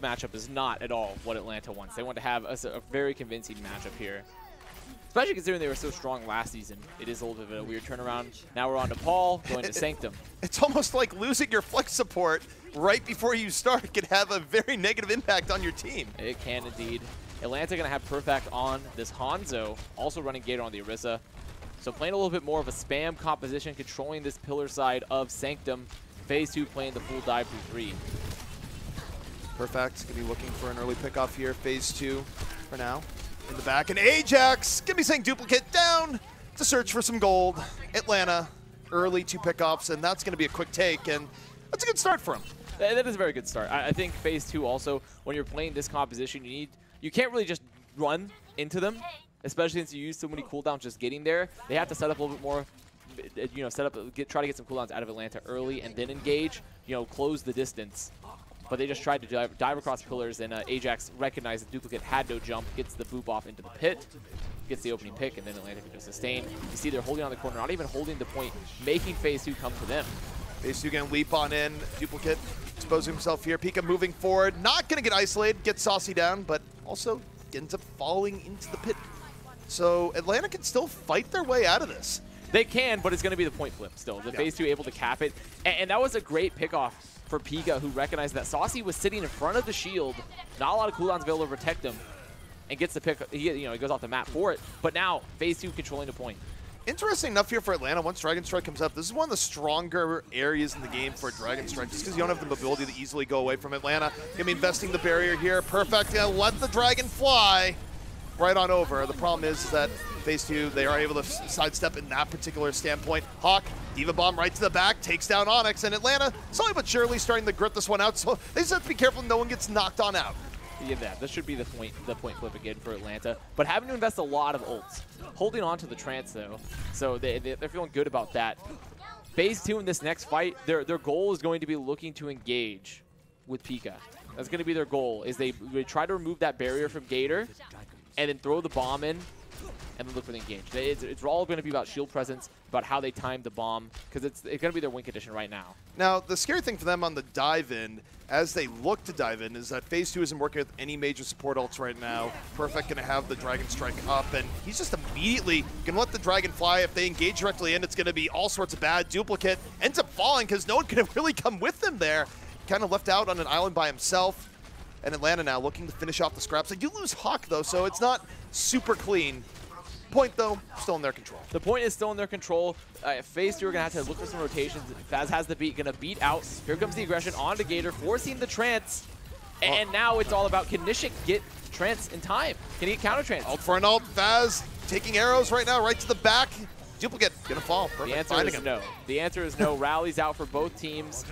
matchup is not at all what Atlanta wants. They want to have a very convincing matchup here. Especially considering they were so strong last season. It is a little bit of a weird turnaround. Now we're on to Paul, going to Sanctum. It's almost like losing your flex support right before you start can have a very negative impact on your team. It can indeed. Atlanta going to have Perfect on this Hanzo, also running Gator on the Orisa. So playing a little bit more of a spam composition, controlling this pillar side of Sanctum. Phase 2 playing the full dive through 3. Perfect, gonna be looking for an early pickoff here. Phase 2 for now. In the back, and Ajax gonna be saying duplicate down to search for some gold. Atlanta, early 2 pickoffs, and that's gonna be a quick take, and that's a good start for him. That is a very good start. I think Phase 2 also, when you're playing this composition, you can't really just run into them, especially since you use so many cooldowns just getting there. They have to set up a little bit more, you know, try to get some cooldowns out of Atlanta early and then engage, you know, close the distance. But they just tried to dive across pillars, and Ajax recognized the duplicate had no jump, gets the boop off into the pit, gets the opening pick, and then Atlanta can just sustain. You see they're holding on the corner, not even holding the point, making Phase 2 come to them. Phase 2 gonna leap on in, duplicate exposing himself here. Pika moving forward, not gonna get isolated, get Saucy down, but also ends up falling into the pit. So Atlanta can still fight their way out of this. They can, but it's going to be the point flip still. The Phase 2 able to cap it. And that was a great pickoff for Pika, who recognized that Saucy was sitting in front of the shield. Not a lot of cooldowns available to protect him. And gets the pick. He goes off the map for it. But now, Phase 2 controlling the point. Interesting enough here for Atlanta, once Dragon Strike comes up, this is one of the stronger areas in the game for Dragon Strike, just because you don't have the mobility to easily go away from Atlanta. Gonna be investing the barrier here. Perfect, gonna let the Dragon fly right on over. The problem is that Phase 2, they are able to sidestep in that particular standpoint. Hawk, Diva Bomb right to the back, takes down Onyx, and Atlanta slowly but surely starting to grit this one out, so they just have to be careful no one gets knocked on out. Yeah, this should be the point flip again for Atlanta, but having to invest a lot of ults. Holding on to the trance though, so they're feeling good about that. Phase 2 in this next fight, their goal is going to be looking to engage with Pika. That's going to be their goal, is they try to remove that barrier from Gator, and then throw the bomb in, and then look for the engage. It's all going to be about shield presence, about how they time the bomb, because it's going to be their win condition right now. Now, the scary thing for them on the dive-in, as they look to dive in, is that Phase 2 isn't working with any major support ults right now. Perfect going to have the Dragon Strike up, and he's just immediately going to let the Dragon fly. If they engage directly in, it's going to be all sorts of bad. Duplicate ends up falling because no one could have really come with him there. Kind of left out on an island by himself. And Atlanta now looking to finish off the scraps. They do lose Hawk, though, so it's not super clean. Point, though, still in their control. The point is still in their control. Phase 2 are going to have to look for some rotations. Faz has the beat, going to beat out. Here comes the aggression onto Gator, forcing the trance. And now it's all about, can Nishik get trance in time? Can he get counter trance? Ult for an ult. Faz taking arrows right now, right to the back. Duplicate gonna fall. Perfect. The answer is no. The answer is no. Rallies out for both teams.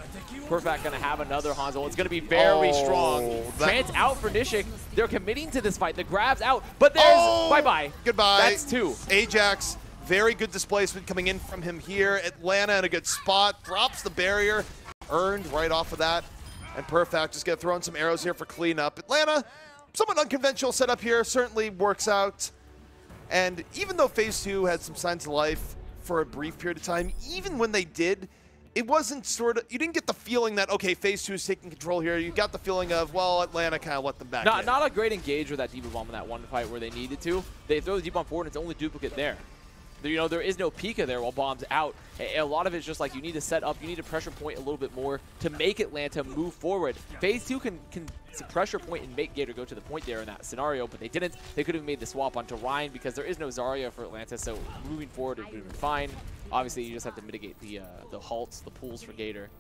Perfect gonna have another Hanzo. It's gonna be very strong. Trance out for Nishik. They're committing to this fight. The grab's out, but there's bye-bye. Goodbye. That's 2. Ajax, very good displacement coming in from him here. Atlanta in a good spot. Drops the barrier. Earned right off of that. And Perfect just gonna throw in some arrows here for cleanup. Atlanta, somewhat unconventional setup here. Certainly works out. And even though Phase 2 had some signs of life for a brief period of time, even when they did, it wasn't sort of, you didn't get the feeling that, okay, Phase 2 is taking control here. You got the feeling of, well, Atlanta kind of let them back in. Not a great engage with that Diva Bomb in that one fight where they needed to. They throw the Diva Bomb forward and it's only duplicate there. You know, there is no Pika there while Bomb's out. A lot of it's just like you need to set up, you need to pressure point a little bit more to make Atlanta move forward. Phase 2 can pressure point and make Gator go to the point there in that scenario, but they didn't. They could have made the swap onto Ryan because there is no Zarya for Atlanta, so moving forward it would have been fine. Obviously, you just have to mitigate the halts, the pulls for Gator.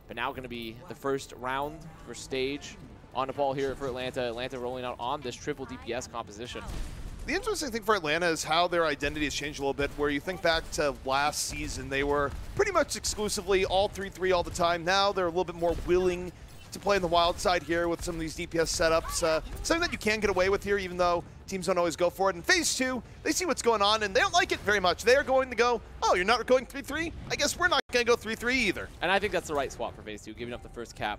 But now going to be the first round, first stage on the ball here for Atlanta. Atlanta rolling out on this triple DPS composition. The interesting thing for Atlanta is how their identity has changed a little bit, where you think back to last season, they were pretty much exclusively all 3-3 all the time. Now they're a little bit more willing to play in the wild side here with some of these DPS setups. Something that you can get away with here, even though teams don't always go for it. In Phase 2, they see what's going on, and they don't like it very much. They are going to go, oh, you're not going 3-3? I guess we're not going to go 3-3 either. And I think that's the right swap for Phase 2, giving up the first cap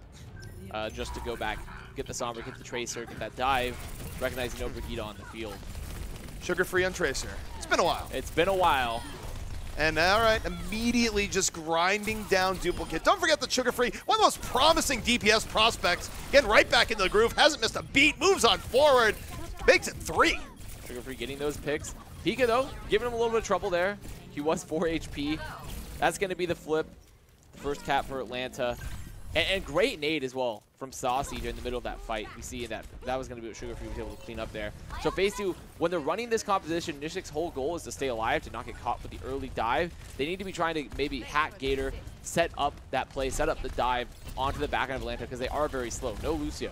just to go back, get the Sombra, get the Tracer, get that dive, recognizing no Brigida on the field. Sugar-free on Tracer. It's been a while. It's been a while. And all right, immediately just grinding down Duplicate. Don't forget the Sugar Free, one of the most promising DPS prospects. Getting right back into the groove, hasn't missed a beat, moves on forward, makes it 3. Sugar Free getting those picks. Pika, though, giving him a little bit of trouble there. He was 4 HP. That's going to be the flip. First cap for Atlanta. And great nade as well from Saucy during the middle of that fight. We see that was going to be what Sugar Free was able to clean up there. So phase 2, when they're running this composition, Nishik's whole goal is to stay alive, to not get caught with the early dive. They need to be trying to maybe hack Gator, set up that play, set up the dive onto the back end of Atlanta because they are very slow. No Lucio.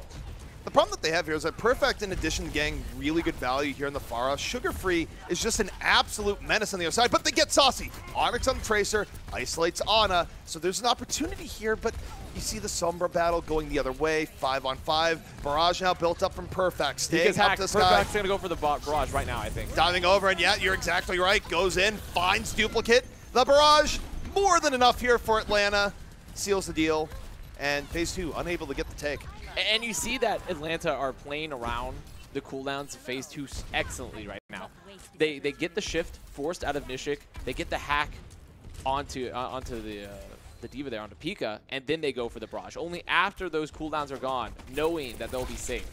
The problem that they have here is that Perfect, in addition to getting really good value here in the Pharah, Sugar Free is just an absolute menace on the other side, but they get Saucy. Onyx on the Tracer, isolates Ana, so there's an opportunity here, but you see the Sombra battle going the other way, 5-on-5. Barrage now built up from Perfect, staying up this guy. Perfect's gonna go for the Barrage right now, I think. Diving over, and yeah, you're exactly right, goes in, finds Duplicate. The Barrage, more than enough here for Atlanta, seals the deal, and phase 2, unable to get the take. And you see that Atlanta are playing around the cooldowns of phase 2 excellently right now. They get the shift forced out of Nishik. They get the hack onto the Diva there, onto Pika, and then they go for the Barrage. Only after those cooldowns are gone, knowing that they'll be safe.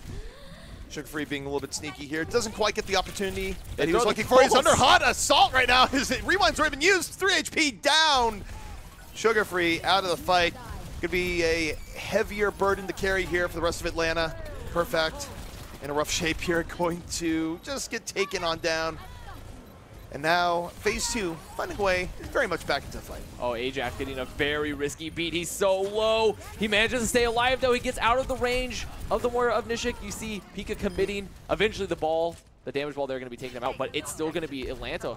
Sugar Free being a little bit sneaky here. Doesn't quite get the opportunity that he was looking for. He's under hot assault right now. His rewind's already been used. 3 HP down. Sugar Free out of the fight. Could be a heavier burden to carry here for the rest of Atlanta. Perfect in a rough shape here, going to just get taken on down. And now phase 2, finding a way very much back into the fight. Oh, Ajax getting a very risky beat. He's so low. He manages to stay alive, though. He gets out of the range of the Warrior of Nishik. You see Pika committing. Eventually the ball, the damage ball, they're going to be taking him out, but it's still going to be Atlanta.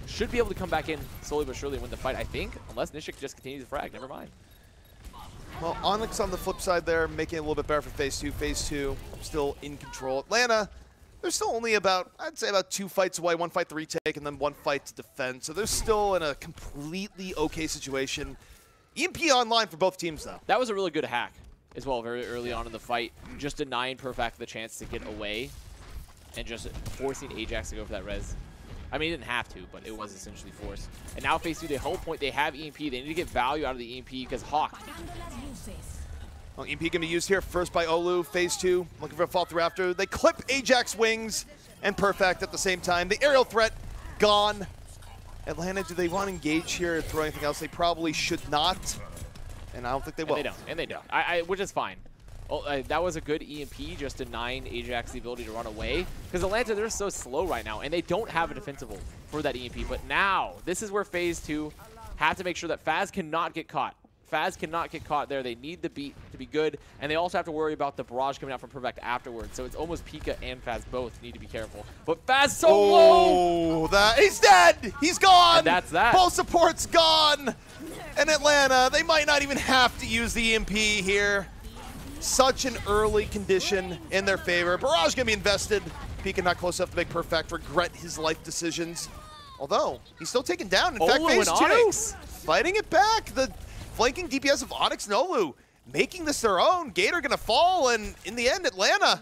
Should be able to come back in slowly but surely and win the fight, I think, unless Nishik just continues to frag. Never mind. Well, Onyx on the flip side there, making it a little bit better for phase 2. Phase 2 still in control. Atlanta, there's still only about, I'd say about 2 fights away, 1 fight to retake, and then 1 fight to defend. So they're still in a completely okay situation. EMP online for both teams, though. That was a really good hack as well, very early on in the fight. Just denying Perfect the chance to get away and just forcing Ajax to go for that res. I mean, he didn't have to, but it was essentially forced. And now phase 2, the whole point, they have EMP. They need to get value out of the EMP because Hawk. Well, EMP can be used here first by Olu. Phase 2, looking for a fall through after. They clip Ajax wings and Perfect at the same time. The aerial threat gone. Atlanta, do they want to engage here and throw anything else? They probably should not. And I don't think they will. And they don't. Which is fine. Oh, that was a good EMP, just denying Ajax the ability to run away. Because Atlanta, they're so slow right now, and they don't have a defensible for that EMP. But now, this is where phase 2 have to make sure that Faz cannot get caught. Faz cannot get caught there. They need the beat to be good, and they also have to worry about the barrage coming out from Perfect afterwards. So it's almost Pika and Faz both need to be careful. But Faz so low! He's dead! He's gone! And that's that. Both supports gone! And Atlanta, they might not even have to use the EMP here. Such an early condition in their favor. Barrage gonna be invested. Pika not close enough to make Perfect regret his life decisions. Although, he's still taken down. In fact, phase 2, fighting it back. The flanking DPS of Onyx and Olu, making this their own. Gator gonna fall, and in the end, Atlanta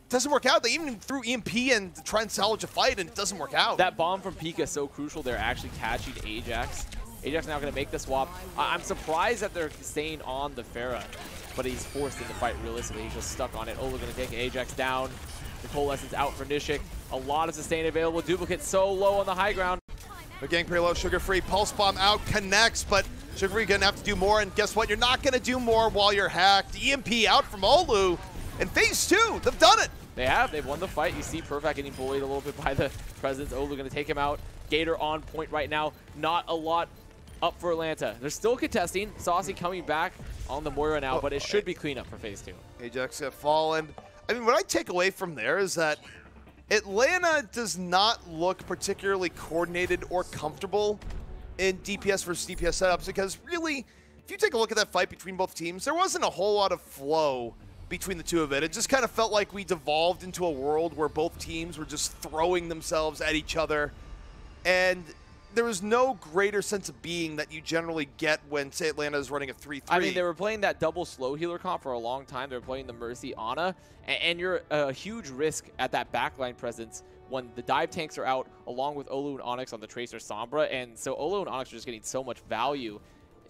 doesn't work out. They even threw EMP in to try and salvage a fight, and it doesn't work out. That bomb from Pika is so crucial. They're actually catching Ajax. Ajax now gonna make the swap. I'm surprised that they're staying on the Pharah, but he's forced in the fight realistically. He's just stuck on it. Olu gonna take Ajax down. The Coalescence out for Nishik. A lot of sustain available. Duplicate so low on the high ground. They're getting pretty low. Sugar Free, Pulse Bomb out, connects, but Sugar Free gonna have to do more, and guess what? You're not gonna do more while you're hacked. EMP out from Olu, and phase 2, they've done it. They have. They've won the fight. You see Perfect getting bullied a little bit by the Presidents. Olu gonna take him out. Gator on point right now. Not a lot up for Atlanta. They're still contesting. Saucy coming back on the Moira now, but it should be cleanup for phase 2. Ajax have fallen. I mean, what I take away from there is that Atlanta does not look particularly coordinated or comfortable in DPS versus DPS setups, because really, if you take a look at that fight between both teams, there wasn't a whole lot of flow between the two of it. It just kind of felt like we devolved into a world where both teams were just throwing themselves at each other. And there was no greater sense of being that you generally get when, say, Atlanta is running a 3-3. I mean, they were playing that double slow healer comp for a long time. They were playing the Mercy Ana, and you're a huge risk at that backline presence when the dive tanks are out, along with Olu and Onyx on the Tracer Sombra. And so Olu and Onyx are just getting so much value.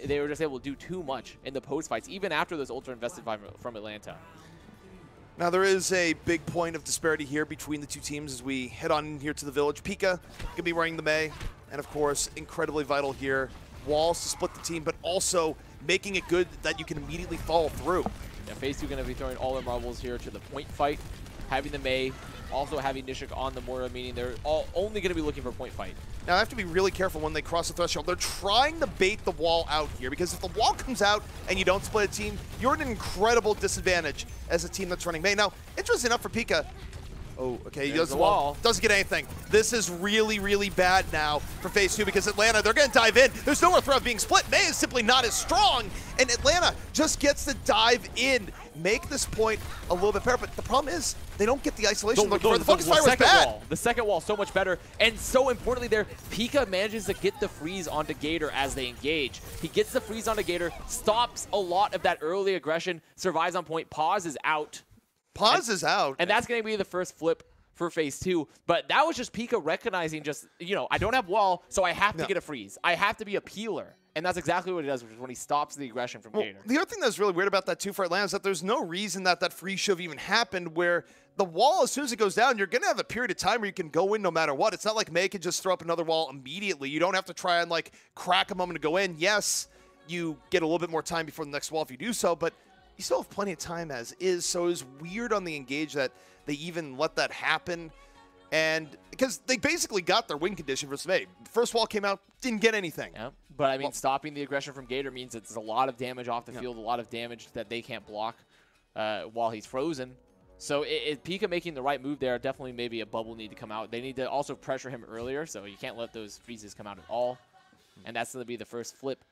They were just able to do too much in the post fights, even after those ultra invested from Atlanta. Now, there is a big point of disparity here between the two teams as we head on in here to the village. Pika going to be running the Mei, and of course, incredibly vital here. Walls to split the team, but also making it good that you can immediately follow through. Yeah, FaZe 2 going to be throwing all their marbles here to the point fight, having the Mei, also having Nishik on the Moira, meaning they're all only going to be looking for point fight. Now, I have to be really careful when they cross the threshold. They're trying to bait the wall out here, because if the wall comes out and you don't split a team, you're at an incredible disadvantage as a team that's running Mei. Now, interesting enough for Pika. Oh, okay, he does the wall. Doesn't get anything. This is really, really bad now for FaZe 2 because Atlanta, they're going to dive in. There's nowhere for being split. Mei is simply not as strong, and Atlanta just gets to dive in, make this point a little bit better. But the problem is they don't get the isolation. The focus fire was bad. The second wall so much better, and so importantly there, Pika manages to get the freeze onto Gator as they engage. He gets the freeze onto Gator, stops a lot of that early aggression, survives on point, Pause is out. Pause is out. And that's going to be the first flip for FaZe 2. But that was just Pika recognizing just, you know, I don't have wall, so I have to get a freeze. I have to be a peeler. And that's exactly what he does, which is when he stops the aggression from Gator. The other thing that's really weird about that, too, for Atlanta is that there's no reason that that freeze should have even happened where the wall, as soon as it goes down, you're going to have a period of time where you can go in no matter what. It's not like Mei can just throw up another wall immediately. You don't have to try and, like, crack a moment to go in. Yes, you get a little bit more time before the next wall if you do so, but you still have plenty of time as is, so it was weird on the engage that they even let that happen. And because they basically got their win condition versus Mei. First wall came out, didn't get anything. Yeah, but I mean, stopping the aggression from Gator means it's a lot of damage off the field, a lot of damage that they can't block while he's frozen. So Pika making the right move there, definitely maybe a bubble need to come out. They need to also pressure him earlier, so you can't let those freezes come out at all. And that's going to be the first flip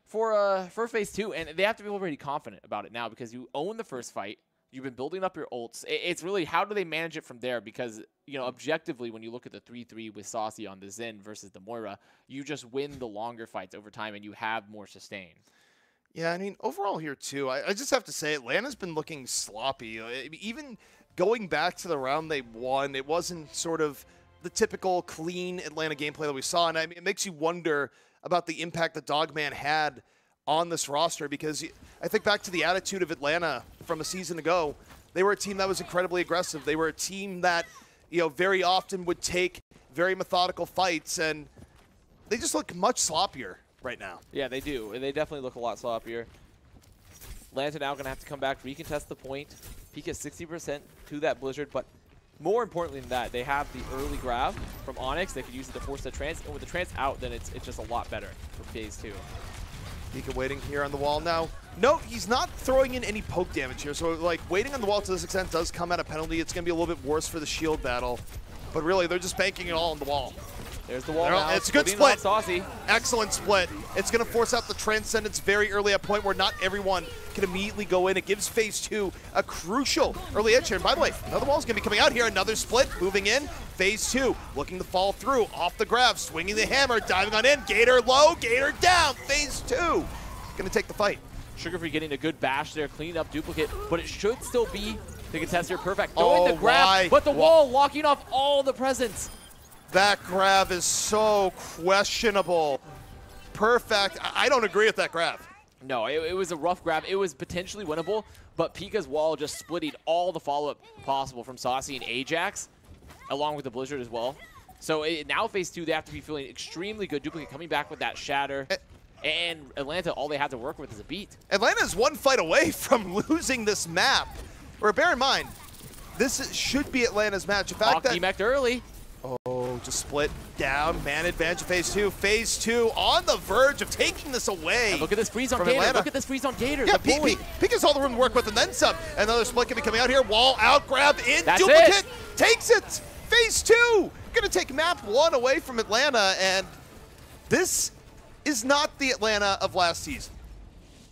for FaZe 2, and they have to be already confident about it now because you own the first fight. You've been building up your ults. It's really how do they manage it from there because, you know, objectively, when you look at the 3-3 with Saucy on the Zen versus the Moira, you just win the longer fights over time and you have more sustain. Yeah, I mean, overall here, too, I just have to say Atlanta's been looking sloppy. Even going back to the round they won, it wasn't sort of the typical clean Atlanta gameplay that we saw, and I mean, it makes you wonder about the impact that Dogman had on this roster because I think back to the attitude of Atlanta from a season ago. They were a team that was incredibly aggressive. They were a team that, you know, very often would take very methodical fights, and they just look much sloppier right now. Yeah, they do. They definitely look a lot sloppier. Atlanta now going to have to come back, recontest the point. Peak is 60% to that Blizzard, but more importantly than that, they have the early grab from Onyx. They could use it to force the trance, and with the trance out, then it's just a lot better for FaZe 2. Pika waiting here on the wall now. No, he's not throwing in any poke damage here, so like waiting on the wall to this extent does come at a penalty. It's going to be a little bit worse for the shield battle, but really they're just banking it all on the wall. There's the wall now. It's a good split. Excellent split. It's going to force out the Transcendence very early at a point where not everyone can immediately go in. It gives FaZe 2 a crucial early edge here. And by the way, another wall is going to be coming out here. Another split moving in. FaZe 2 looking to fall through. Off the grab, swinging the hammer, diving on in. Gator low, Gator down. FaZe 2 going to take the fight. Sugarfree getting a good bash there, cleaning up duplicate, but it should still be the contest here. Perfect. Throwing the grab, but the wall locking off all the presence. That grab is so questionable. Perfect. I don't agree with that grab. No, it was a rough grab. It was potentially winnable, but Pika's wall just splitting all the follow-up possible from Saucy and Ajax, along with the Blizzard as well. So now FaZe 2, they have to be feeling extremely good. Duplicate coming back with that shatter. And Atlanta, all they have to work with is a beat. Atlanta's one fight away from losing this map. Or bear in mind, this should be Atlanta's match. In fact, that early. Oh, just split down. Man advantage of FaZe 2. FaZe 2 on the verge of taking this away. And look at this freeze on Gator. Atlanta. Look at this freeze on Gator. Yeah, Pika's all the room to work with and then some. Another split can be coming out here. Wall out, grab in. That's Duplicate it. Takes it. FaZe 2 going to take map 1 away from Atlanta. And this is not the Atlanta of last season.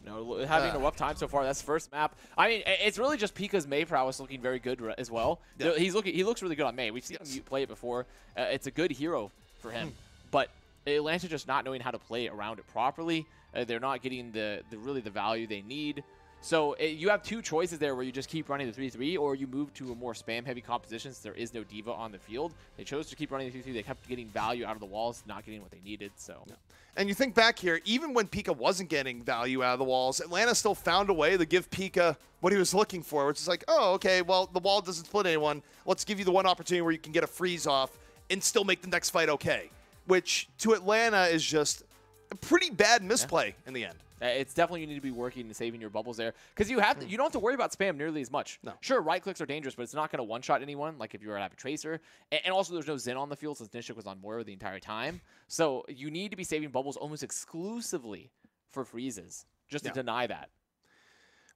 No, having a rough time so far. That's the first map. I mean, it's really just Pika's Mei prowess looking very good as well. Yeah. He looks really good on Mei. We've seen him play it before. It's a good hero for him. But Atlanta just not knowing how to play around it properly. They're not getting really the value they need. So you have two choices there where you just keep running the 3-3 or you move to a more spam-heavy composition since there is no diva on the field. They chose to keep running the 3-3. They kept getting value out of the walls, not getting what they needed. So. No. And you think back here, even when Pika wasn't getting value out of the walls, Atlanta still found a way to give Pika what he was looking for, which is like, oh, okay, well, the wall doesn't split anyone. Let's give you the one opportunity where you can get a freeze off and still make the next fight okay, which to Atlanta is just a pretty bad misplay in the end. It's definitely you need to be working and saving your bubbles there because you have to, you don't have to worry about spam nearly as much. No. Sure, right clicks are dangerous, but it's not going to one-shot anyone like if you were to have a tracer. And also there's no Zen on the field since Nishik was on Moira the entire time. So you need to be saving bubbles almost exclusively for freezes just to deny that.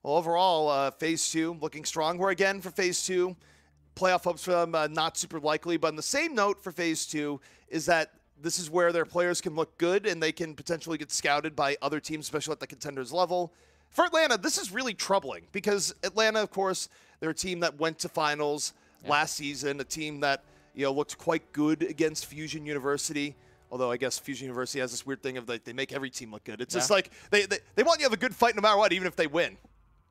Well, overall, Phase 2 looking strong. We're again for Phase 2. Playoff hopes for them not super likely, but on the same note for Phase 2 is that this is where their players can look good and they can potentially get scouted by other teams, especially at the Contenders level. For Atlanta, this is really troubling because Atlanta, of course, they're a team that went to finals last season, a team that looked quite good against Fusion University. Although I guess Fusion University has this weird thing of like they make every team look good. It's just like they want you to have a good fight no matter what, even if they win.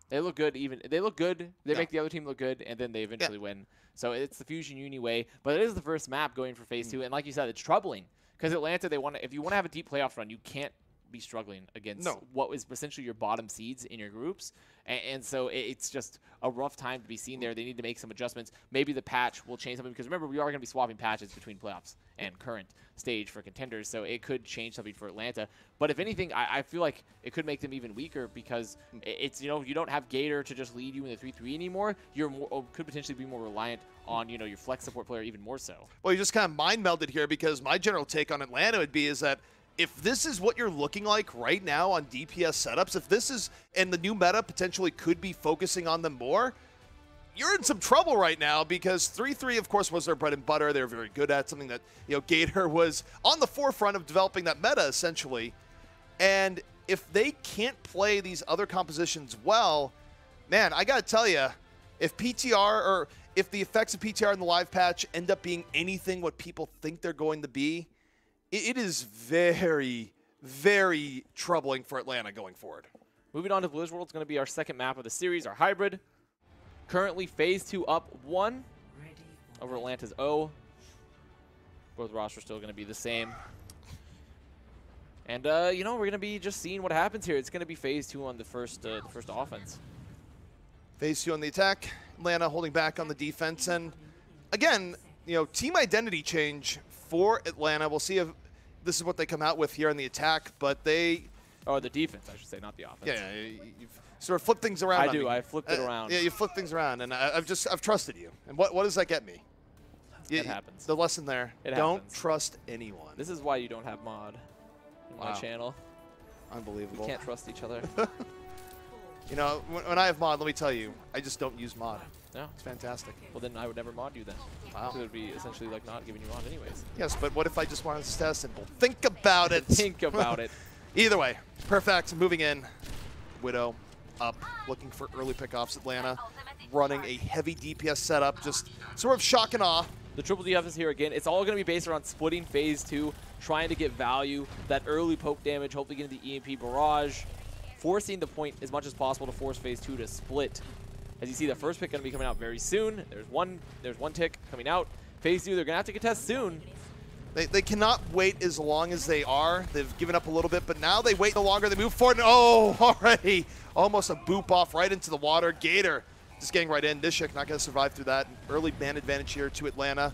They look good. They look good. They make the other team look good, and then they eventually win. So it's the Fusion Uni way. But it is the first map going for Phase 2, and like you said, it's troubling. Because Atlanta, if you want to have a deep playoff run, you can't be struggling against what is essentially your bottom seeds in your groups. And so it's just a rough time to be seen there. They need to make some adjustments. Maybe the patch will change something because remember, we are going to be swapping patches between playoffs and current stage for Contenders. So it could change something for Atlanta. But if anything, I feel like it could make them even weaker because it's, you don't have Gator to just lead you in the 3-3 anymore. You're could potentially be more reliant on, your flex support player even more so. Well, you just kind of mind melded here because my general take on Atlanta would be is that if this is what you're looking like right now on DPS setups, if this is, and the new meta potentially could be focusing on them more, you're in some trouble right now because 3-3, of course, was their bread and butter. They were very good at something that, Gator was on the forefront of developing that meta, essentially. And if they can't play these other compositions well, man, I got to tell you, if PTR or if the effects of PTR in the live patch end up being anything what people think they're going to be, it is very, very troubling for Atlanta going forward. Moving on to Blizz World, it's going to be our second map of the series, our hybrid. Currently, Phase 2 up 1 over Atlanta's 0. Both rosters still going to be the same. And, we're going to be just seeing what happens here. It's going to be Phase 2 on the first offense. Phase 2 on the attack. Atlanta holding back on the defense. And, again, team identity change for Atlanta. We'll see if this is what they come out with here on the attack, but they... Oh, the defense, I should say, not the offense. Yeah, you've sort of flipped things around. I flipped it around. Yeah, you flipped things around, and I've trusted you. And what does that get me? It happens. The lesson there, don't happens. Trust anyone. This is why you don't have mod in my channel. Unbelievable. We can't trust each other. When I have mod, let me tell you, I just don't use mod. No. It's fantastic. Well, then I would never mod you then. Wow. So it would be essentially like not giving you mod anyways. Yes, but what if I just wanted to test simple? Think about it. Think about it. Either way, perfect. Moving in. Widow up, looking for early pickoffs. Atlanta running a heavy DPS setup, just sort of shock and awe. The triple DF is here again. It's all going to be based around splitting Phase 2, trying to get value, that early poke damage, hopefully getting the EMP barrage, forcing the point as much as possible to force Phase 2 to split. As you see, the first pick going to be coming out very soon. There's one tick coming out. Phase 2, they're going to have to contest soon. They cannot wait as long as they are. They've given up a little bit, but now they wait no longer. They move forward, and already almost a boop off right into the water. Gator just getting right in. Nishik not going to survive through that. Early man advantage here to Atlanta.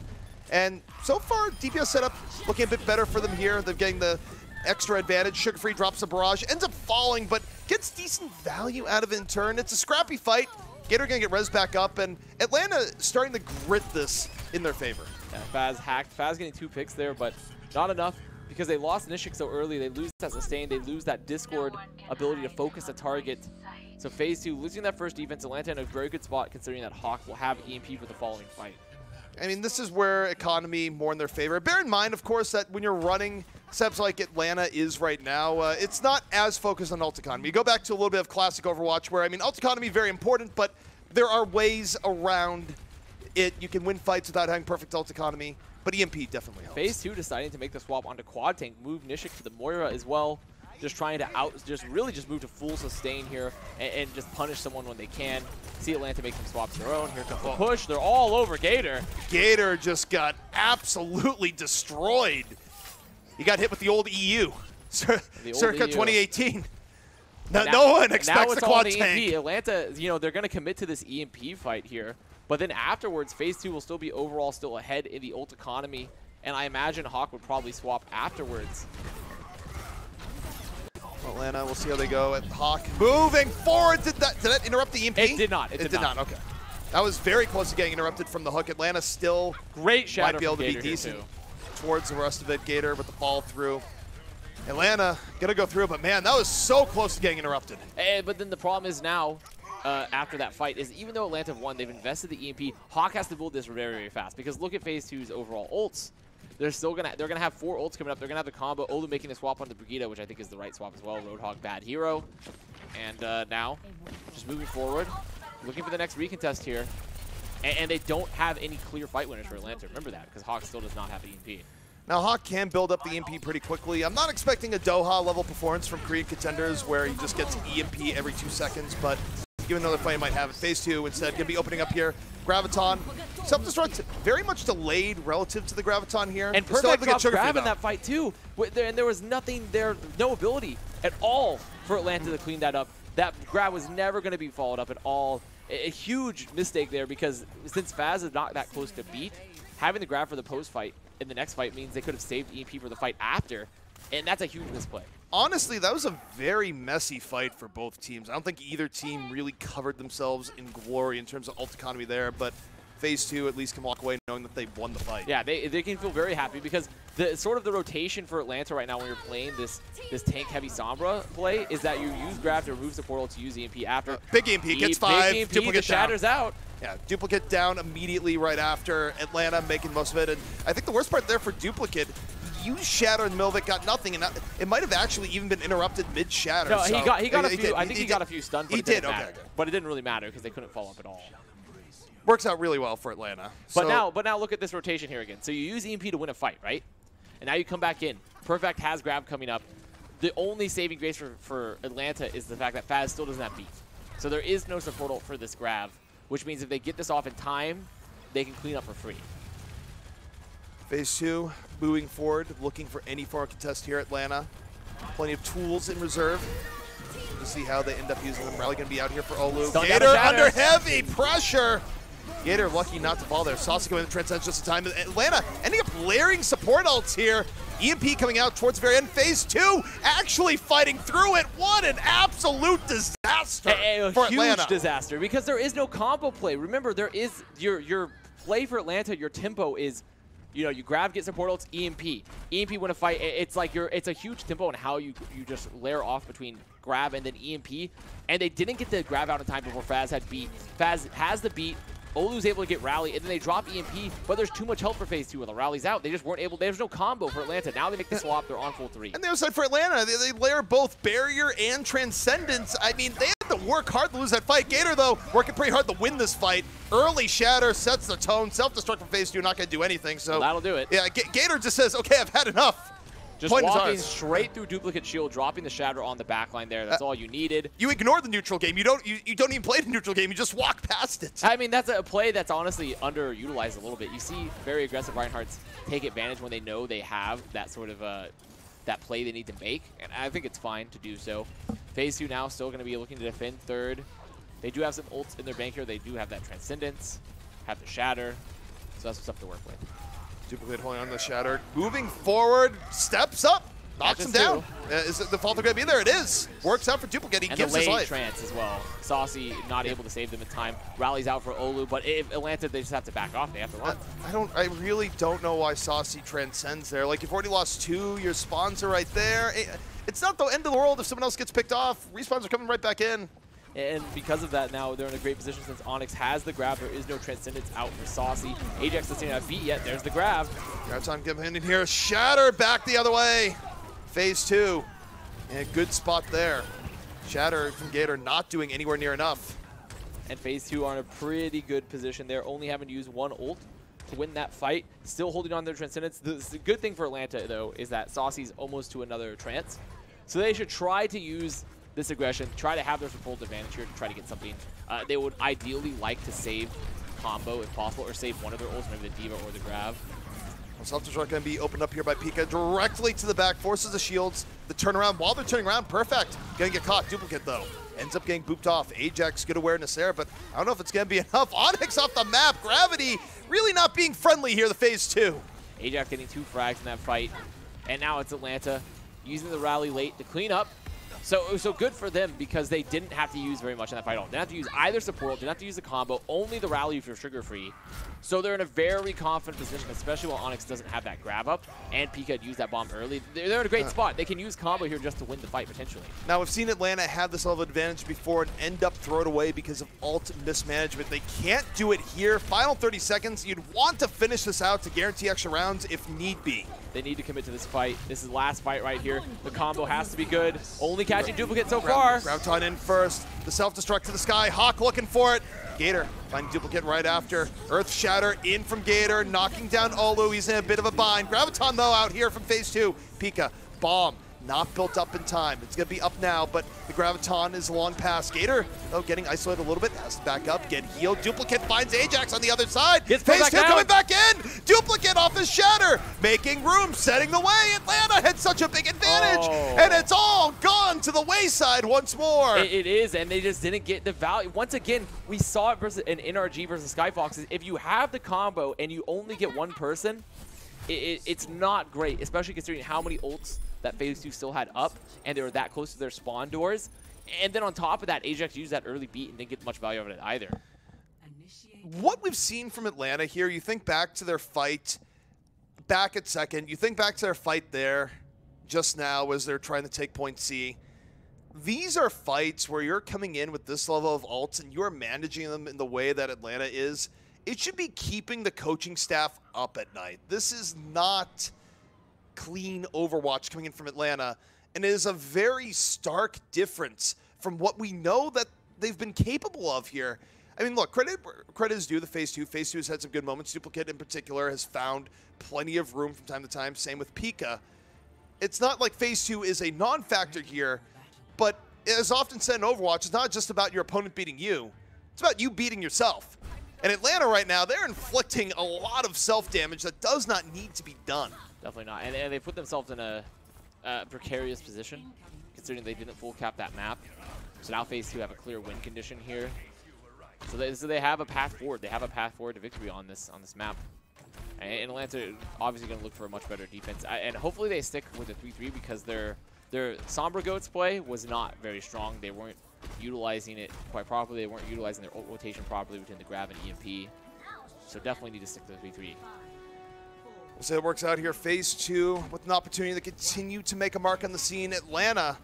And so far, DPS setup looking a bit better for them here. They're getting the extra advantage. Sugar Free drops the barrage, ends up falling, but gets decent value out of it in turn. It's a scrappy fight. Gator going to get res back up, and Atlanta starting to grit this in their favor. Yeah, Faz hacked. Faz getting 2 picks there, but not enough because they lost Nishik so early. They lose that sustain. They lose that Discord ability to focus a target. So Phase 2, losing that first defense, Atlanta in a very good spot considering that Hawk will have EMP for the following fight. I mean, this is where economy more in their favor. Bear in mind, of course, that when you're running setups like Atlanta is right now, it's not as focused on ult economy. You go back to a little bit of classic Overwatch where, I mean, ult economy very important, but there are ways around it. You can win fights without having perfect ult economy, but EMP definitely helps. Phase 2 deciding to make the swap onto quad tank, move Nishik to the Moira as well. Just trying to really move to full sustain here and just punish someone when they can. See Atlanta make some swaps of their own. Here comes the push. They're all over Gator. Gator just got absolutely destroyed. He got hit with the old EU, circa 2018. No one expects the quad tank. Atlanta, they're going to commit to this EMP fight here. But then afterwards, Phase 2 will still be overall still ahead in the ult economy. And I imagine Hawk would probably swap afterwards. Atlanta, we'll see how they go at Hawk. Moving forward. Did that interrupt the EMP? It did not. It did not. Okay. That was very close to getting interrupted from the hook. Atlanta still great shadow might be able to be decent towards the rest of it. Gator with the fall through. Atlanta gonna go through, but man, that was so close to getting interrupted. But then the problem is now, after that fight, is even though Atlanta won, they've invested the EMP. Hawk has to build this very, very fast because look at Phase 2's overall ults. They're gonna have 4 ults coming up. They're gonna have the combo. Olu making the swap on the Brigida, which I think is the right swap as well. Roadhog, bad hero, and now just moving forward, looking for the next recontest here, and they don't have any clear fight winners for Atlanta. Remember that because Hawk still does not have EMP. Now Hawk can build up the EMP pretty quickly. I'm not expecting a Doha level performance from Korean Contenders where he just gets EMP every 2 seconds, but given another fight he might have it. Phase 2 instead going to be opening up here. Graviton, self-destruct very much delayed relative to the Graviton here. And Perfect got grab in that fight too. And there was nothing there, no ability at all for Atlanta to clean that up. That grab was never going to be followed up at all. A huge mistake there because since Faz is not that close to beat, having the grab for the post-fight in the next fight means they could have saved EMP for the fight after. And that's a huge misplay. Honestly, that was a very messy fight for both teams. I don't think either team really covered themselves in glory in terms of ult economy there, but Phase 2 at least can walk away knowing that they won the fight. Yeah, they can feel very happy because the sort of the rotation for Atlanta right now when you're playing this tank-heavy Sombra play is that you use grab to remove support ult to use EMP after. Big EMP, gets 5, big EMP, duplicate shatters out. Yeah, Duplicate down immediately right after. Atlanta making most of it, and I think the worst part there for Duplicate, he used Shatter in the middle of it, got nothing, and it might have actually even been interrupted mid-Shatter. No, so he got a few. I think he got a few stuns, but he did. Okay, but it didn't really matter because they couldn't follow up at all. Works out really well for Atlanta. But now look at this rotation here again. So you use EMP to win a fight, right? And now you come back in. Perfect has grab coming up. The only saving grace for Atlanta is the fact that Faz still doesn't have beat. So there is no support ult for this grab, which means if they get this off in time, they can clean up for free. Phase 2, moving forward, looking for any form of contest here at Atlanta. Plenty of tools in reserve. To see how they end up using them. Rally going to be out here for Olu. Gator under heavy pressure. Gator lucky not to fall there. Saucy going to transcend just in time. Atlanta ending up layering support ults here. EMP coming out towards the very end. Phase 2 actually fighting through it. What an absolute disaster for Atlanta. Huge disaster because there is no combo play. Remember, there is your play for Atlanta, your tempo is, you grab, get support ults, EMP. EMP win a fight. It's like it's a huge tempo in how you just layer off between grab and then EMP. And they didn't get the grab out in time before Faz had beat. Faz has the beat. Olu's able to get Rally, and then they drop EMP, but there's too much help for Phase 2 when the Rally's out. They just weren't able. There's no combo for Atlanta. Now they make the swap. They're on full 3. And the other side for Atlanta, they layer both Barrier and Transcendence. I mean, they had to work hard to lose that fight. Gator, though, working pretty hard to win this fight. Early Shatter sets the tone. Self-destruct from Phase 2, not going to do anything. So that'll do it. Yeah, Gator just says, okay, I've had enough. Just walking straight through Duplicate Shield, dropping the Shatter on the backline there. That's all you needed. You ignore the neutral game. You don't even play the neutral game. You just walk past it. I mean, that's a play that's honestly underutilized a little bit. You see very aggressive Reinhardts take advantage when they know they have that sort of that play they need to make, and I think it's fine to do so. Phase 2 now still going to be looking to defend third. They do have some ults in their bank here. They do have that Transcendence, have the Shatter, so that's stuff to work with. Duplicate holding on the Shatter. Moving forward, steps up, knocks him down. Is the fault going to be there? It is. Works out for Duplicate. He gives his life. Trance as well. Saucy not able to save them in time. Rallies out for Olu, but if Atlanta, they just have to back off. They have to run. I really don't know why Saucy transcends there. Like, you've already lost 2. Your spawns are right there. It's not the end of the world if someone else gets picked off. Respawns are coming right back in. And because of that, now they're in a great position since Onyx has the grab. There is no Transcendence out for Saucy. Ajax doesn't have beat yet. There's the grab. Graviton getting in here. Shatter back the other way. Phase 2. And a good spot there. Shatter from Gator not doing anywhere near enough. and FaZe 2 are in a pretty good position there, only having to use one ult to win that fight, still holding on to their Transcendence. The good thing for Atlanta, though, is that Saucy's almost to another Trance, so they should try to use this aggression, try to have their full advantage here to try to get something. They would ideally like to save combo if possible, or save one of their ults, maybe the Diva or the Grav. Self-destruct going to be opened up here by Pika directly to the back, forces the shields, the turnaround. While they're turning around, perfect. Going to get caught. Duplicate, though. Ends up getting booped off. Ajax, good awareness there, but I don't know if it's going to be enough. Onyx off the map. Gravity really not being friendly here, the phase 2. Ajax getting 2 frags in that fight, and now it's Atlanta using the rally late to clean up. So good for them because they didn't have to use very much in that fight at all. They didn't have to use either support, didn't have to use the combo, only the rally if you're trigger free. So they're in a very confident position, especially while Onyx doesn't have that grab up, and Pika had used that bomb early. They're in a great spot. They can use combo here just to win the fight, potentially. Now, we've seen Atlanta have this level of advantage before and end up throw it away because of ult mismanagement. They can't do it here. Final 30 seconds. You'd want to finish this out to guarantee extra rounds if need be. They need to commit to this fight. This is the last fight right here. The combo has to be good. Only catching Duplicate so far. Graviton in first. The self-destruct to the sky. Hawk looking for it. Gator finding Duplicate right after. Earth Shatter in from Gator, knocking down Olu. He's in a bit of a bind. Graviton, though, out here from phase 2. Pika, bomb. Not built up in time. It's going to be up now, but the Graviton is long past. Gator, though, getting isolated a little bit, has to back up, get healed. Duplicate finds Ajax on the other side. Phase 2 coming back in. Duplicate off his Shatter, making room, setting the way. Atlanta had such a big advantage, and it's all gone to the wayside once more. It is, and they just didn't get the value. Once again, we saw it versus an NRG versus Skyfoxes. If you have the combo and you only get one person, it's not great, especially considering how many ults that phase 2 still had up, and they were that close to their spawn doors. And then on top of that, Ajax used that early beat and didn't get much value out of it either. What we've seen from Atlanta here, you think back to their fight back at second, you think back to their fight there just now as they're trying to take point C. These are fights where you're coming in with this level of ults and you're managing them in the way that Atlanta is. It should be keeping the coaching staff up at night. This is not clean Overwatch coming in from Atlanta, and it is a very stark difference from what we know that they've been capable of here. I mean, look, credit is due to phase 2. Phase 2 has had some good moments. Duplicate in particular has found plenty of room from time to time. Same with Pika. It's not like phase 2 is a non-factor here, but as often said in Overwatch, it's not just about your opponent beating you. It's about you beating yourself. And Atlanta right now, they're inflicting a lot of self-damage that does not need to be done. Definitely not. And they put themselves in a precarious position, considering they didn't full cap that map. So now phase 2 have a clear win condition here. So they have a path forward. They have a path forward to victory on this map. And Atlanta obviously going to look for a much better defense. And hopefully they stick with the 3-3 because their Sombra Goats play was not very strong. They weren't utilizing it quite properly. They weren't utilizing their ult rotation properly between the Grav and EMP. So definitely need to stick to the 3-3. We'll say it works out here. Phase 2 with an opportunity to continue to make a mark on the scene. Atlanta,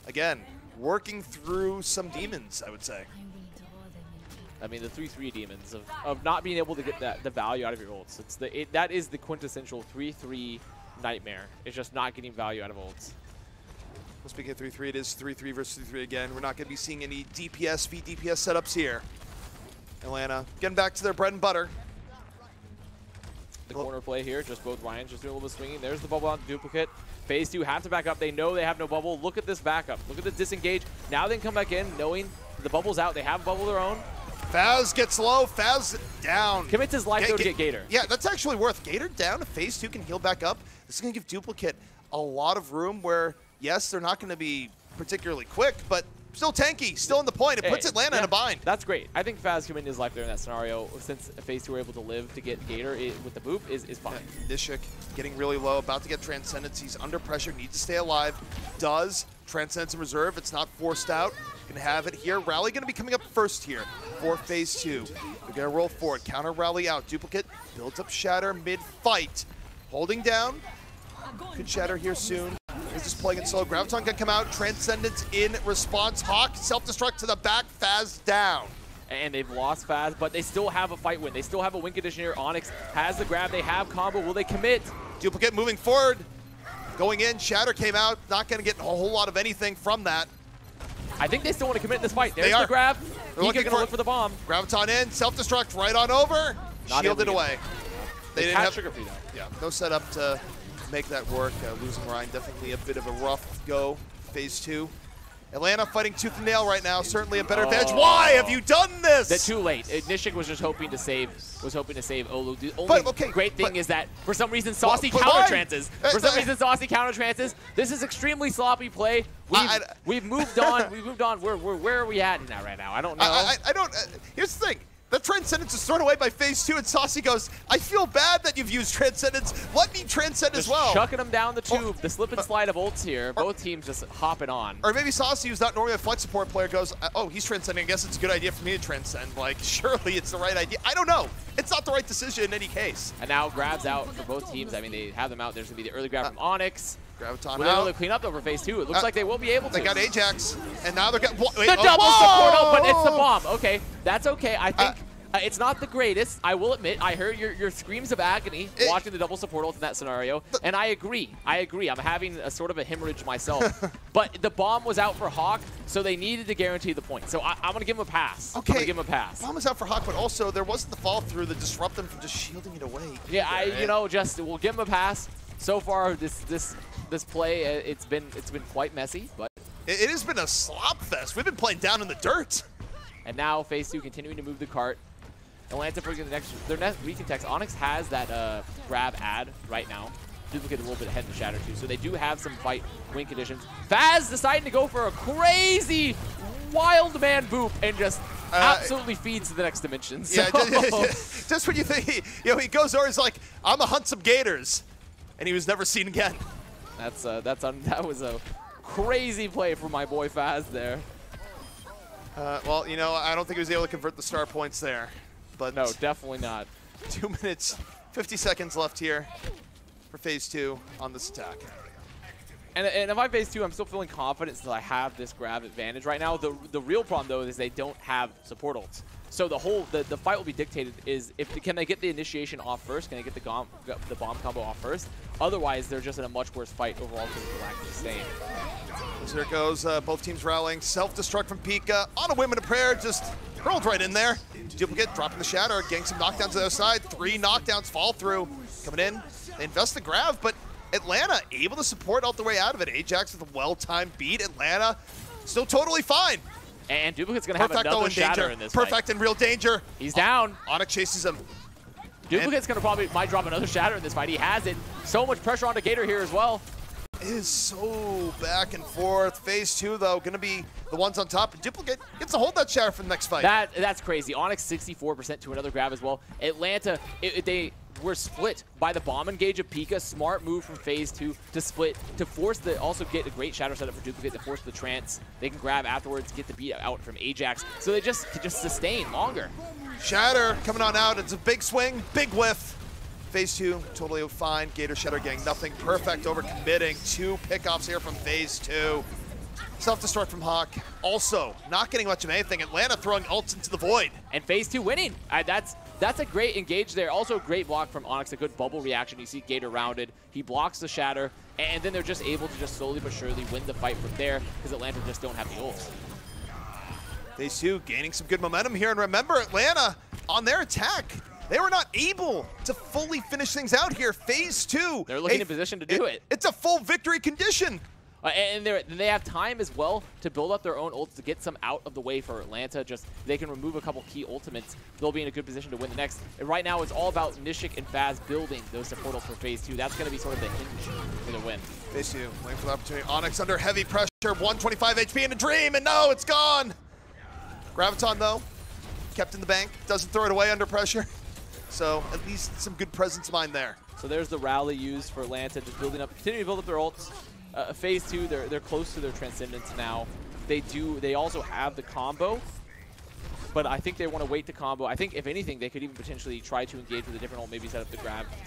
again, working through some demons, I would say. I mean, the 3-3 demons of not being able to get the value out of your ults. That is the quintessential 3-3 nightmare. It's just not getting value out of ults. Well, speaking of 3-3, it is 3-3 versus 3-3 again. We're not going to be seeing any DPS v DPS setups here. Atlanta getting back to their bread and butter. The corner play here, just both Ryans just doing a little bit of swinging. There's the bubble on the Duplicate. Phase 2 have to back up. They know they have no bubble. Look at this backup. Look at this disengage. Now they can come back in knowing the bubble's out. They have a bubble of their own. Faz gets low. Faz down. Commits his life though to get Gator. Yeah, that's actually worth. Gator down. If phase 2 can heal back up, this is going to give Duplicate a lot of room where, yes, they're not going to be particularly quick, but still tanky, still in the point. It puts Atlanta in a bind. That's great. I think Faz committing his life there in that scenario, since phase 2 were able to live to get Gator with the boop, is fine. Nishik getting really low, about to get Transcendence. He's under pressure, needs to stay alive. Does. Transcendence in reserve. It's not forced out. Gonna have it here. Rally gonna be coming up first here for phase 2. They're gonna roll forward. Counter rally out. Duplicate builds up Shatter mid-fight. Holding down. Could Shatter here soon. He's just playing it slow. Graviton can come out. Transcendence in response. Hawk self-destruct to the back. Faz down. And they've lost Faz, but they still have a fight win. They still have a win condition here. Onyx has the grab. They have combo. Will they commit? Duplicate moving forward. Going in. Shatter came out. Not going to get a whole lot of anything from that. I think they still want to commit this fight. There's They the are. grab. They're Pika gonna look for the bomb. Graviton in, self-destruct right on over, Not shielded away. They didn't had have trigger free though. Yeah, no setup to make that work. Losing Ryan, definitely a bit of a rough go. Phase 2. Atlanta fighting tooth and nail right now. Certainly a better advantage. Why have you done this? That's too late. Nishik was just hoping to save. Olu. The only great thing is that for some reason Saucy counter-trances. For some reason Saucy counter-trances. This is extremely sloppy play. We've moved on. We've moved on. Where are we at now right now? I don't know. I don't. Here's the thing. That Transcendence is thrown away by Phase 2, and Saucy goes, I feel bad that you've used Transcendence. Let me Transcend as well. Chucking them down the tube. The slip and slide of ults here. Both teams just hopping on. Or maybe Saucy, who's not normally a flex support player, goes, oh, he's Transcending. I guess it's a good idea for me to Transcend. Like, surely it's the right idea. I don't know. It's not the right decision in any case. And now grabs out for both teams. I mean, they have them out. There's going to be the early grab from Onyx. Graviton Will they be able to clean up over Phase 2? It looks like they will be able to. They got Ajax, and now they're getting... The double support, but it's the bomb. Okay, that's okay. I think... it's not the greatest, I will admit. I heard your screams of agony watching the double support ult in that scenario, and I agree. I'm having a sort of a hemorrhage myself. But the bomb was out for Hawk, so they needed to guarantee the point. So I'm going to give him a pass. Okay. I'm going to give him a pass. Bomb was out for Hawk, but also there wasn't the fall through that disrupt them from just shielding it away. Yeah, we'll give him a pass. So far, this play, it's been quite messy, but it has been a slop fest. We've been playing down in the dirt. And now Phase 2 continuing to move the cart. Atlanta for their next recontest. Onyx has that grab ad right now. Duplicate a little bit ahead of the Shatter too, so they do have some fight win conditions. Faz deciding to go for a crazy wild man boop and just absolutely feeds to the next dimension. So. Yeah, just when you think he goes over, he's like, I'm gonna hunt some gators, and he was never seen again. That was a crazy play for my boy Faz there. Well, I don't think he was able to convert the star points there. But no, definitely not. 2 minutes, 50 seconds left here for Phase 2 on this attack. And if I'm Phase 2, I'm still feeling confident that I have this grab advantage right now. The real problem, though, is they don't have support ults. So the fight will be dictated is can they get the initiation off first? Can they get the bomb combo off first? Otherwise, they're just in a much worse fight overall because of the lack of sustain. So there it goes. Both teams rallying. Self-destruct from Pika. On a whim and a prayer, just hurled right in there. Duplicate dropping the Shatter, getting some knockdowns to the other side. 3 knockdowns fall through. Coming in, they invest the grab, but Atlanta able to support all the way out of it. Ajax with a well-timed beat. Atlanta still totally fine. And Duplicate's going to have another Shatter in this Perfect fight. in real danger. He's down. Onyx chases him. Duplicate's going to might drop another Shatter in this fight. He has it. So much pressure onto Gator here as well. It is so back and forth. Phase 2, though, going to be the ones on top. And Duplicate gets to hold that Shatter for the next fight. That's crazy. Onyx 64% to another grab as well. Atlanta, they were split by the bomb engage of Pika. Smart move from Phase 2 to split, to force also get a great Shatter setup for Duplicate, to force the trance. They can grab afterwards, get the beat out from Ajax. So they just sustain longer. Shatter coming on out. It's a big swing, big whiff. Phase 2, totally fine. Gator Shatter getting nothing. Perfect over committing. 2 pickoffs here from Phase 2. Self-destruct from Hawk. Also, not getting much of anything. Atlanta throwing ults into the void. And Phase 2 winning. That's a great engage there. Also a great block from Onyx, a good bubble reaction. You see Gator rounded. He blocks the Shatter, and then they're just able to just slowly but surely win the fight from there because Atlanta just don't have the ults. Phase 2 gaining some good momentum here. And remember, Atlanta on their attack, they were not able to fully finish things out here. Phase 2. They're looking in position to do it. It's a full victory condition. And they have time as well to build up their own ults to get some out of the way for Atlanta. Just they can remove a couple key ultimates. They'll be in a good position to win the next. And right now, it's all about Nishik and Faz building those support ults for Phase 2. That's going to be sort of the hinge for the win. Phase 2, waiting for the opportunity. Onyx under heavy pressure, 125 HP in a dream, and no, it's gone. Graviton, though, kept in the bank, doesn't throw it away under pressure. So at least some good presence of mind there. So there's the rally used for Atlanta, just building up, continuing to build up their ults. Phase 2, they're close to their Transcendence now. They also have the combo, but I think they want to wait to combo. I think if anything, they could even potentially try to engage with a different ult, maybe set up the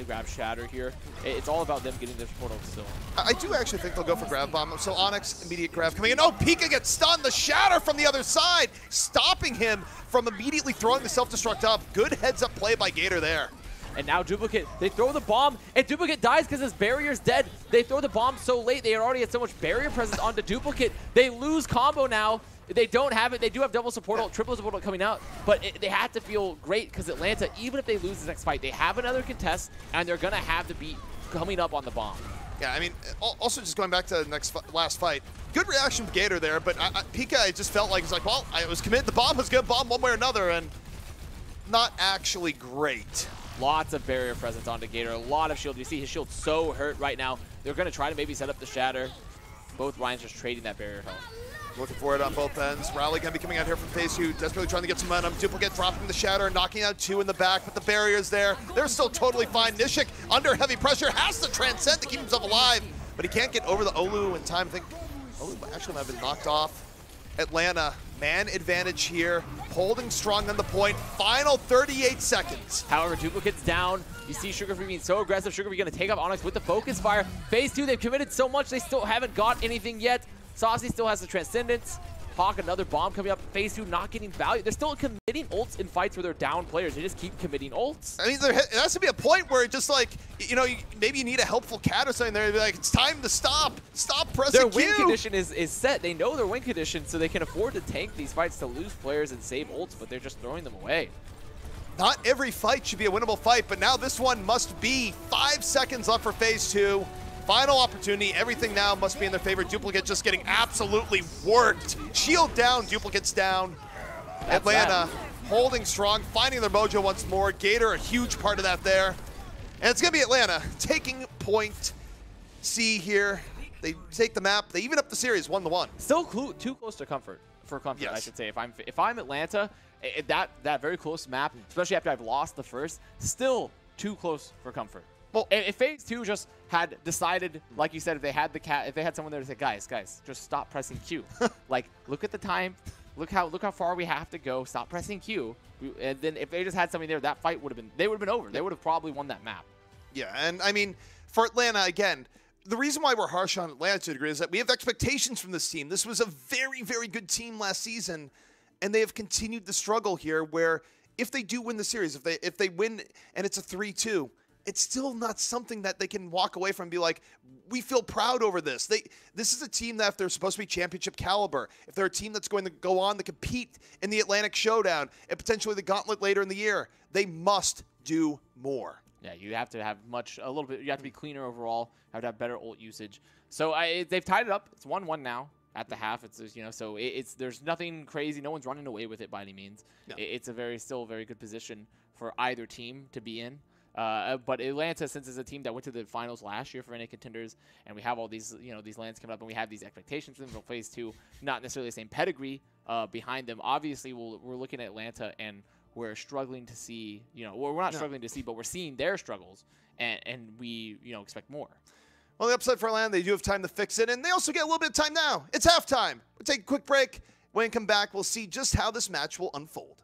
grab Shatter here. It's all about them getting their support ult still. I do actually think they'll go for grab bomb. So Onyx, immediate grab coming in. Oh, Pika gets stunned. The Shatter from the other side, stopping him from immediately throwing the self-destruct up. Good heads-up play by Gator there. And now Duplicate, they throw the bomb, and Duplicate dies because his barrier's dead. They throw the bomb so late, they already had so much barrier presence onto Duplicate. They lose combo now. They don't have it. They do have double support ult, triple support ult coming out, but they have to feel great because Atlanta, even if they lose this next fight, they have another contest, and they're going to have the beat coming up on the bomb. Yeah, I mean, also just going back to the last fight, good reaction from Gator there, but Pika, I just felt like, he's like, well, I was committed, the bomb was going to bomb one way or another, and not actually great. Lots of barrier presence onto Gator, a lot of shield. You see his shield so hurt right now. They're going to try to maybe set up the shatter. Both Ryans just trading that barrier health. Looking for it on both ends. Rally going to be coming out here from phase 2, desperately trying to get some momentum. Duplicate dropping the shatter, knocking out 2 in the back, but the barrier's there. They're still totally fine. Nishik, under heavy pressure, has to transcend to keep himself alive, but he can't get over the Olu in time. I think Olu actually might have been knocked off. Atlanta, man advantage here, holding strong on the point. Final 38 seconds. However, Duplicate's down. You see Sugar Free being so aggressive. Sugar Free going to take off Onyx with the focus fire. Phase 2, they've committed so much, they still haven't got anything yet. Saucy still has the Transcendence. Hawk, another bomb coming up. Phase 2 not getting value. They're still committing ults in fights where they're down players. They just keep committing ults. I mean, there has to be a point where it just like, you know, maybe you need a helpful cat or something there to be like, it's time to stop. Stop pressing Their Q. win condition is set. They know their win condition, so they can afford to tank these fights to lose players and save ults, but they're just throwing them away. Not every fight should be a winnable fight, but now this one must be. 5 seconds left for phase 2. Final opportunity. Everything now must be in their favor. Duplicate just getting absolutely worked. Shield down, Duplicate's down. That's Atlanta holding strong, finding their mojo once more. Gator, a huge part of that there. And it's going to be Atlanta taking point C here. They take the map. They even up the series 1-1. Still too close to comfort, yes. I should say. If I'm Atlanta, that very close map, especially after I've lost the first, still too close for comfort. Well, if phase 2 just had decided, like you said, if they had someone there to say, guys, just stop pressing Q. Like, look at the time, look how far we have to go. Stop pressing Q. And then if they just had something there, that fight would have been over. They would have probably won that map. Yeah, and I mean, for Atlanta again, the reason why we're harsh on Atlanta to a degree is that we have expectations from this team. This was a very, very good team last season, and they have continued the struggle here. Where if they do win the series, if they win and it's a 3-2. It's still not something that they can walk away from and be like, we feel proud over this. This is a team that if they're supposed to be championship caliber, if they're a team that's going to go on to compete in the Atlantic Showdown and potentially the Gauntlet later in the year, they must do more. Yeah, you have to have a little bit, you have to be cleaner overall, have to have better ult usage. So they've tied it up. It's 1-1 now at the half. It's, you know, so there's nothing crazy. No one's running away with it by any means. No. It's still a very good position for either team to be in. But Atlanta, since it's a team that went to the finals last year for NA Contenders, and we have all these, these lands coming up, and we have these expectations from them for phase 2, not necessarily the same pedigree behind them. Obviously, we're looking at Atlanta, and we're struggling to see, we're not struggling to see, but we're seeing their struggles, and we, expect more. Well, the upside for Atlanta, they do have time to fix it, and they also get a little bit of time now. It's halftime. We'll take a quick break. When we come back, we'll see just how this match will unfold.